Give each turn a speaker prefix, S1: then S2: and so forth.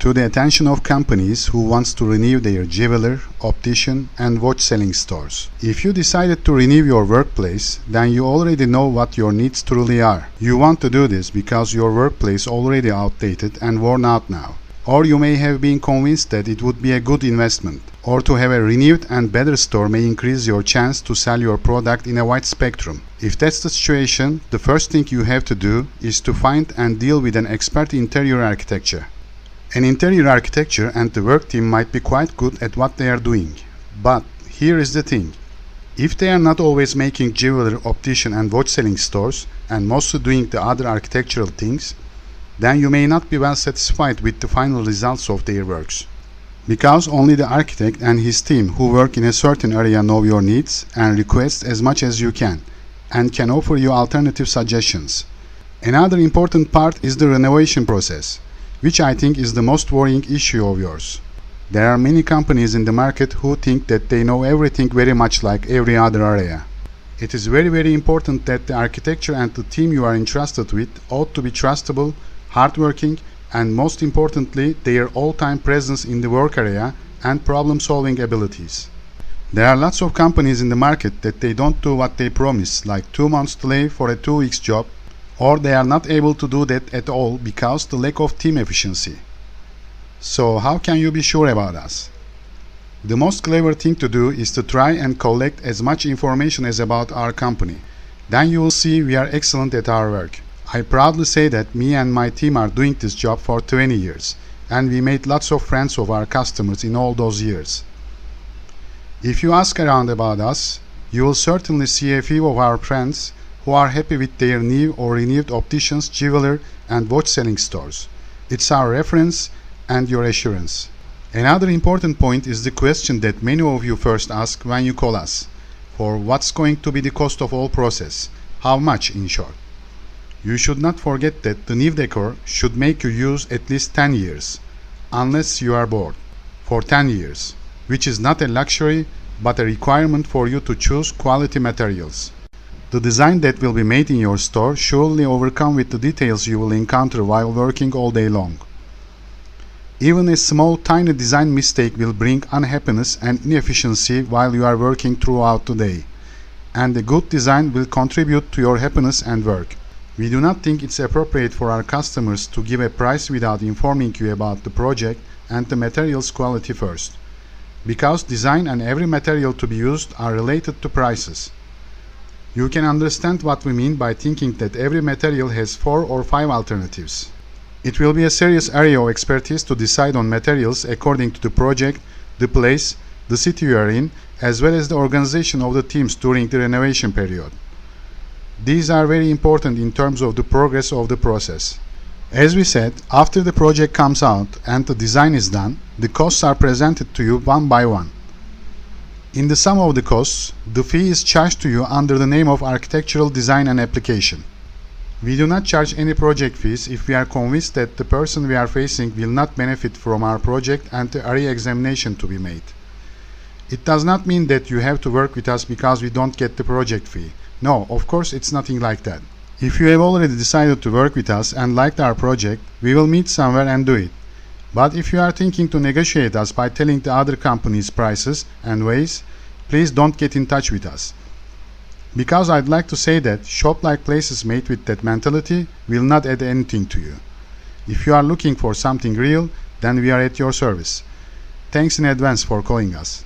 S1: To the attention of companies who wants to renew their jeweler, optician and watch selling stores. If you decided to renew your workplace, then you already know what your needs truly are. You want to do this because your workplace already outdated and worn out now. Or you may have been convinced that it would be a good investment. Or to have a renewed and better store may increase your chance to sell your product in a wide spectrum. If that's the situation, the first thing you have to do is to find and deal with an expert in interior architecture. An interior architecture and the work team might be quite good at what they are doing. But here is the thing. If they are not always making jeweler, optician and watch selling stores and mostly doing the other architectural things, then you may not be well satisfied with the final results of their works. Because only the architect and his team who work in a certain area know your needs and requests as much as you can and can offer you alternative suggestions. Another important part is the renovation process, which I think is the most worrying issue of yours. There are many companies in the market who think that they know everything very much like every other area. It is very important that the architecture and the team you are entrusted with ought to be trustable, hardworking, and most importantly, their all-time presence in the work area and problem-solving abilities. There are lots of companies in the market that they don't do what they promise, like 2 months delay for a 2 weeks job, or they are not able to do that at all because the lack of team efficiency. So how can you be sure about us? The most clever thing to do is to try and collect as much information as about our company. Then you will see we are excellent at our work. I proudly say that me and my team are doing this job for 20 years, and we made lots of friends of our customers in all those years. If you ask around about us, you will certainly see a few of our friends who are happy with their new or renewed opticians, jeweler and watch selling stores. It's our reference and your assurance. Another important point is the question that many of you first ask when you call us, for what's going to be the cost of all process, how much in short. You should not forget that the new decor should make you use at least 10 years, unless you are bored, for 10 years, which is not a luxury but a requirement for you to choose quality materials. The design that will be made in your store surely overcome with the details you will encounter while working all day long. Even a small tiny design mistake will bring unhappiness and inefficiency while you are working throughout the day, and a good design will contribute to your happiness and work. We do not think it's appropriate for our customers to give a price without informing you about the project and the material's quality first, because design and every material to be used are related to prices. You can understand what we mean by thinking that every material has 4 or 5 alternatives. It will be a serious area of expertise to decide on materials according to the project, the place, the city you are in, as well as the organization of the teams during the renovation period. These are very important in terms of the progress of the process. As we said, after the project comes out and the design is done, the costs are presented to you one by one. In the sum of the costs, the fee is charged to you under the name of architectural design and application. We do not charge any project fees if we are convinced that the person we are facing will not benefit from our project and the area examination to be made. It does not mean that you have to work with us because we don't get the project fee. No, of course it's nothing like that. If you have already decided to work with us and liked our project, we will meet somewhere and do it. But if you are thinking to negotiate us by telling the other companies' prices and ways, please don't get in touch with us. Because I'd like to say that shop-like places made with that mentality will not add anything to you. If you are looking for something real, then we are at your service. Thanks in advance for calling us.